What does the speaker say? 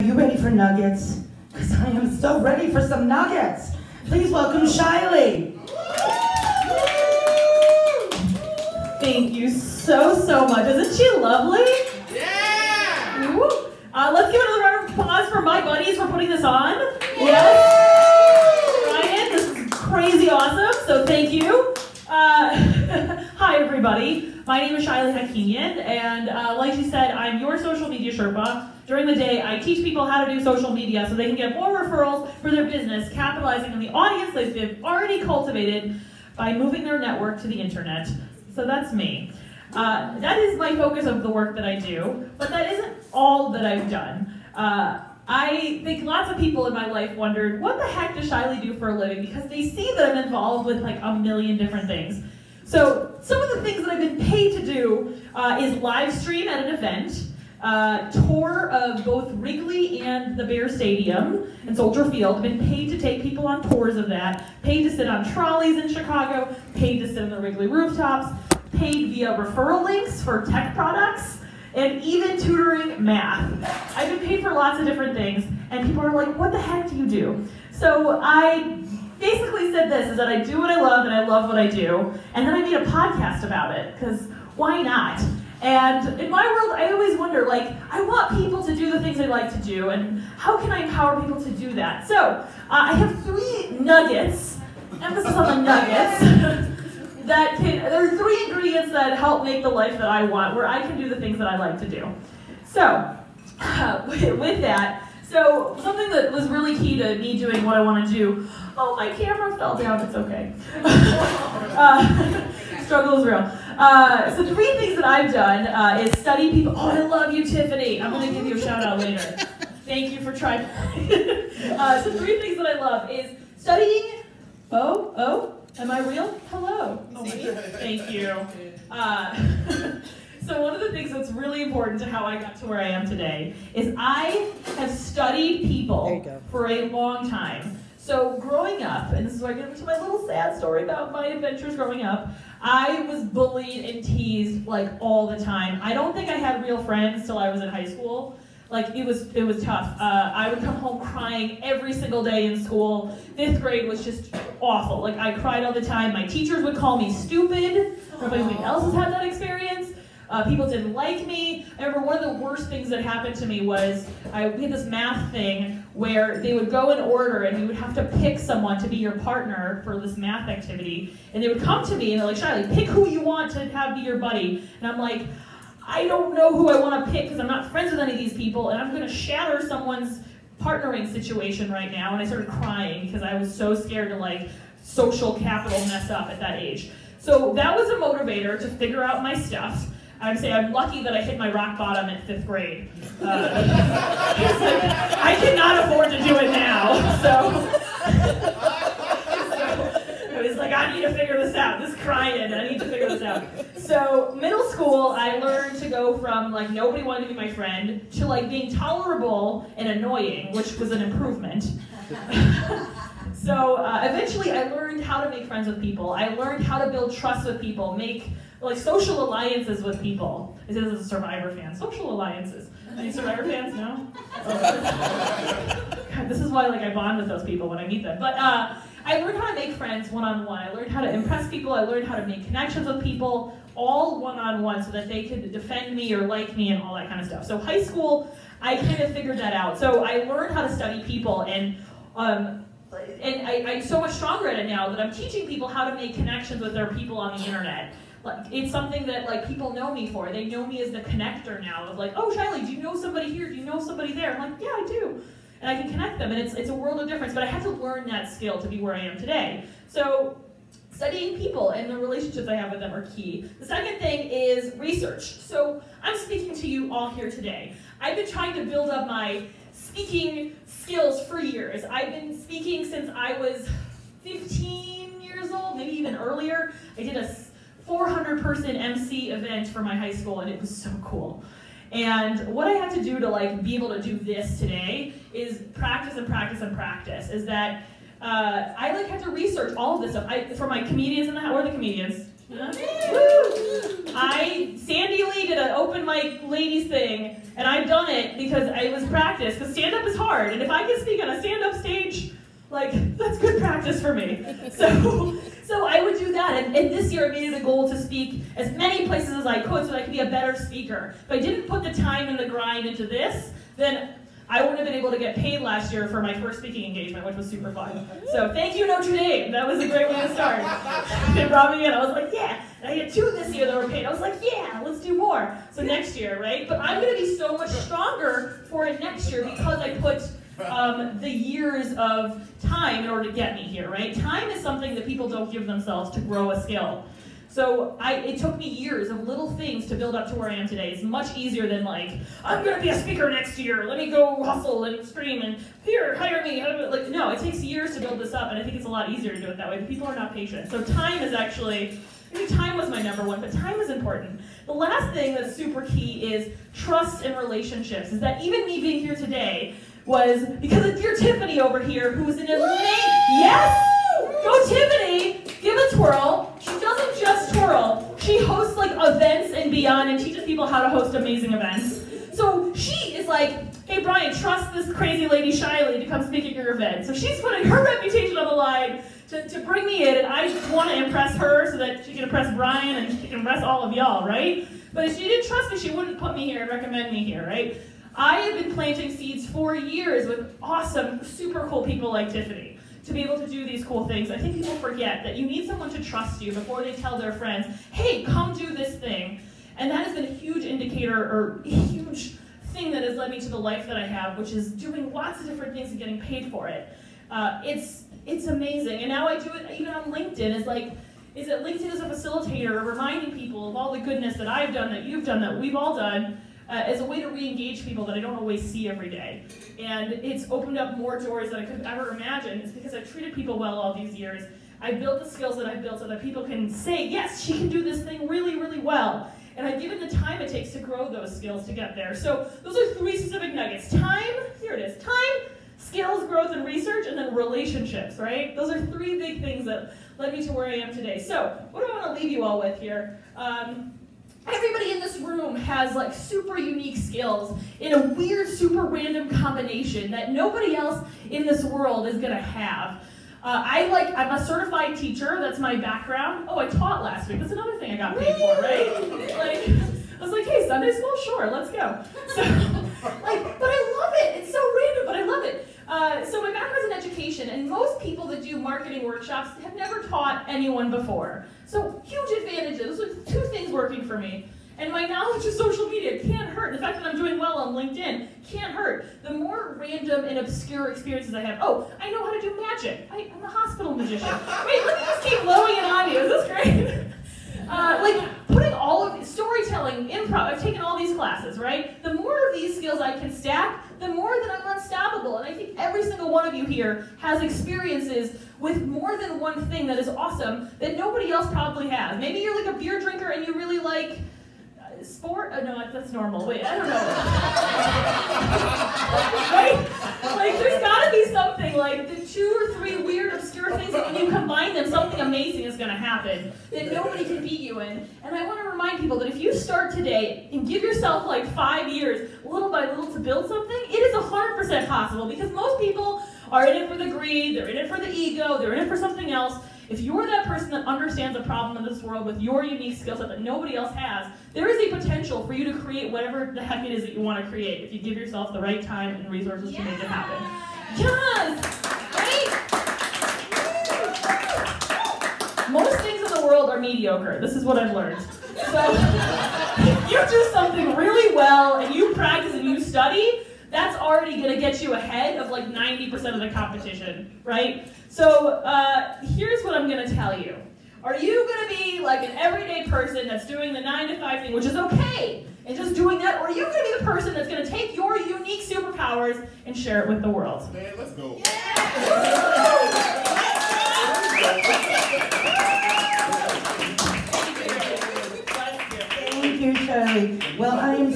Are you ready for nuggets? Because I am so ready for some nuggets. Please welcome Shaily. Thank you so much. Isn't she lovely? Yeah! Woo. Let's give another round of applause for my buddies for putting this on. Yeah. Yes. Ryan, this is crazy awesome, so thank you. Hi everybody. My name is Shaily and like she said, I'm your social media Sherpa. During the day, I teach people how to do social media so they can get more referrals for their business, capitalizing on the audience they've already cultivated by moving their network to the internet. So that's me. That is my focus of the work that I do, but that isn't all that I've done. I think lots of people in my life wondered, what the heck does Shaily do for a living? Because they see that I'm involved with like a million different things. So some of the things that I've been paid to do is live stream at an event, tour of both Wrigley and the Bear Stadium and Soldier Field. I've been paid to take people on tours of that, paid to sit on trolleys in Chicago, paid to sit on the Wrigley rooftops, paid via referral links for tech products, and even tutoring math. I've been paid for lots of different things, and people are like, what the heck do you do? So I basically said this, is that I do what I love, and I love what I do, and then I made a podcast about it, because why not? And in my world, I always wonder, like, I want people to do the things they like to do, and how can I empower people to do that? So, I have 3 nuggets, emphasis on the nuggets, there are 3 ingredients that help make the life that I want, where I can do the things that I like to do. So, with that, so something that was really key to me doing what I want to do, oh, my camera fell down, it's okay. Struggle is real. So 3 things that I've done is study people. Oh, I love you, Tiffany. I'm going to give you a shout out later. Thank you for trying. So 3 things that I love is studying. Oh, am I real? Hello. Oh, thank you. So one of the things that's really important to how I got to where I am today is I have studied people for a long time. So growing up, and this is where I get into my little sad story about my adventures growing up, I was bullied and teased like all the time. I don't think I had real friends till I was in high school. Like it was tough. I would come home crying every single day in school. 5th grade was just awful. Like I cried all the time. My teachers would call me stupid. Everybody else has had that experience. People didn't like me. I remember one of the worst things that happened to me was we had this math thing where they would go in order and you would have to pick someone to be your partner for this math activity. And they would come to me and they're like, Shaily, pick who you want to have be your buddy. And I'm like, I don't know who I want to pick because I'm not friends with any of these people and I'm going to shatter someone's partnering situation right now. And I started crying because I was so scared to like social capital mess up at that age. So that was a motivator to figure out my stuff. I would say I'm lucky that I hit my rock bottom at 5th grade. I cannot afford to do it now, so I was like, I need to figure this out. This crying, I need to figure this out. So middle school, I learned to go from like nobody wanted to be my friend to like being tolerable and annoying, which was an improvement. So eventually I learned how to make friends with people. I learned how to build trust with people, make like social alliances with people. This is a Survivor fan. Social alliances. Any Survivor fans? No? God, this is why like I bond with those people when I meet them. But I learned how to make friends one-on-one. I learned how to impress people. I learned how to make connections with people, all one-on-one, so that they could defend me or like me and all that kind of stuff. So high school, I kind of figured that out. So I learned how to study people, and I'm so much stronger at it now that I'm teaching people how to make connections with their people on the internet. Like, it's something that like people know me for. They know me as the connector now of like, oh, Shaily, do you know somebody here? Do you know somebody there? I'm like, yeah, I do. And I can connect them, and it's a world of difference, but I had to learn that skill to be where I am today. So studying people and the relationships I have with them are key. The second thing is research. So I'm speaking to you all here today. I've been trying to build up my speaking skills for years. I've been speaking since I was 15 years old, maybe even earlier. I did a 400-person MC event for my high school, and it was so cool. And what I had to do to like be able to do this today is practice and practice and practice. Is that I like had to research all of this stuff. For my comedians in the house, or the comedians, Sandy Lee did an open mic ladies thing, and I've done it because it was practice, because stand-up is hard, and if I can speak on a stand-up stage, like, that's good practice for me. So I would do that, and this year I made it a goal to speak as many places as I could so that I could be a better speaker. If I didn't put the time and the grind into this, then I wouldn't have been able to get paid last year for my first speaking engagement, which was super fun. So thank you, Notre Dame. That was a great way to start. They brought me in. I was like, yeah. And I had 2 this year that were paid. I was like, yeah, let's do more. So next year, right? But I'm going to be so much stronger for it next year because I put the years of time in order to get me here, right? Time is something that people don't give themselves to grow a skill. So it took me years of little things to build up to where I am today. It's much easier than like, I'm going to be a speaker next year. Let me go hustle and scream and here, hire me. Like, no, it takes years to build this up, and I think it's a lot easier to do it that way. But people are not patient. So time is actually, time was my #1, but time is important. The last thing that's super key is trust and relationships. Is that even me being here today was because of dear Tiffany over here, who was an amazing, yes, go Tiffany, give a twirl. She doesn't just twirl, she hosts like events and beyond and teaches people how to host amazing events. So she is like, hey Brian, trust this crazy lady Shaily to come speak at your event. So she's putting her reputation on the line to bring me in, and I want to impress her so that she can impress Brian and she can impress all of y'all, right? But if she didn't trust me, she wouldn't put me here and recommend me here, right? I have been planting seeds for years with awesome, super cool people like Tiffany to be able to do these cool things. I think people forget that you need someone to trust you before they tell their friends, hey, come do this thing. And that has been a huge indicator, or a huge thing that has led me to the life that I have, which is doing lots of different things and getting paid for it. It's amazing. And now I do it even on LinkedIn. Is that LinkedIn is a facilitator, reminding people of all the goodness that I've done, that you've done, that we've all done, as a way to re-engage people that I don't always see every day. And it's opened up more doors than I could ever imagine. It's because I've treated people well all these years. I've built the skills that I've built so that people can say, yes, she can do this thing really, really well. And I've given the time it takes to grow those skills to get there. So those are 3 specific nuggets. Time, here it is, time, skills, growth, and research, and then relationships, right? Those are 3 big things that led me to where I am today. So what do I want to leave you all with here? Everybody in this room has like super unique skills in a weird, super random combination that nobody else in this world is gonna have. I'm a certified teacher, that's my background. Oh, I taught last week, that's another thing I got paid for, right? Like, I was like, hey, Sunday school, sure, let's go. So, but I love it, it's so random, but I love it. So my background's in education, and most people that do marketing workshops have never taught anyone before. So huge advantages. Those are 2 things working for me. And my knowledge of social media can't hurt. The fact that I'm doing well on LinkedIn can't hurt. The more random and obscure experiences I have. Oh, I know how to do magic. I'm a hospital magician. Wait, let me just keep blowing it on you. Is this great? Putting all of storytelling, improv, I've taken all these classes, right? The more of these skills I can stack, the more that I'm unstoppable. And I think every single one of you here has experiences with more than one thing that is awesome that nobody else probably has. Maybe you're like a beer drinker and you really like sport? Oh, no, that's normal. Wait, I don't know. Right? Like, there's gotta be something, like the 2 or 3 weird, obscure things that when you combine them, something amazing is gonna happen that nobody can beat you in. And I wanna remind people that if you start today and give yourself like 5 years, little by little, to build something, it is 100% possible, because most people are in it for the greed, they're in it for the ego, they're in it for something else. If you're that person that understands a problem in this world with your unique skill set that nobody else has, there is a potential for you to create whatever the heck it is that you want to create if you give yourself the right time and resources to make it happen. Yes! Right? Most things in the world are mediocre. This is what I've learned. So, if you do something really well and you practice and you study, that's already going to get you ahead of like 90% of the competition, right? So here's what I'm going to tell you. Are you going to be like an everyday person that's doing the 9 to 5 thing, which is okay, and just doing that? Or are you going to be the person that's going to take your unique superpowers and share it with the world? Man, let's go. Thank you, Shaily. Well, I am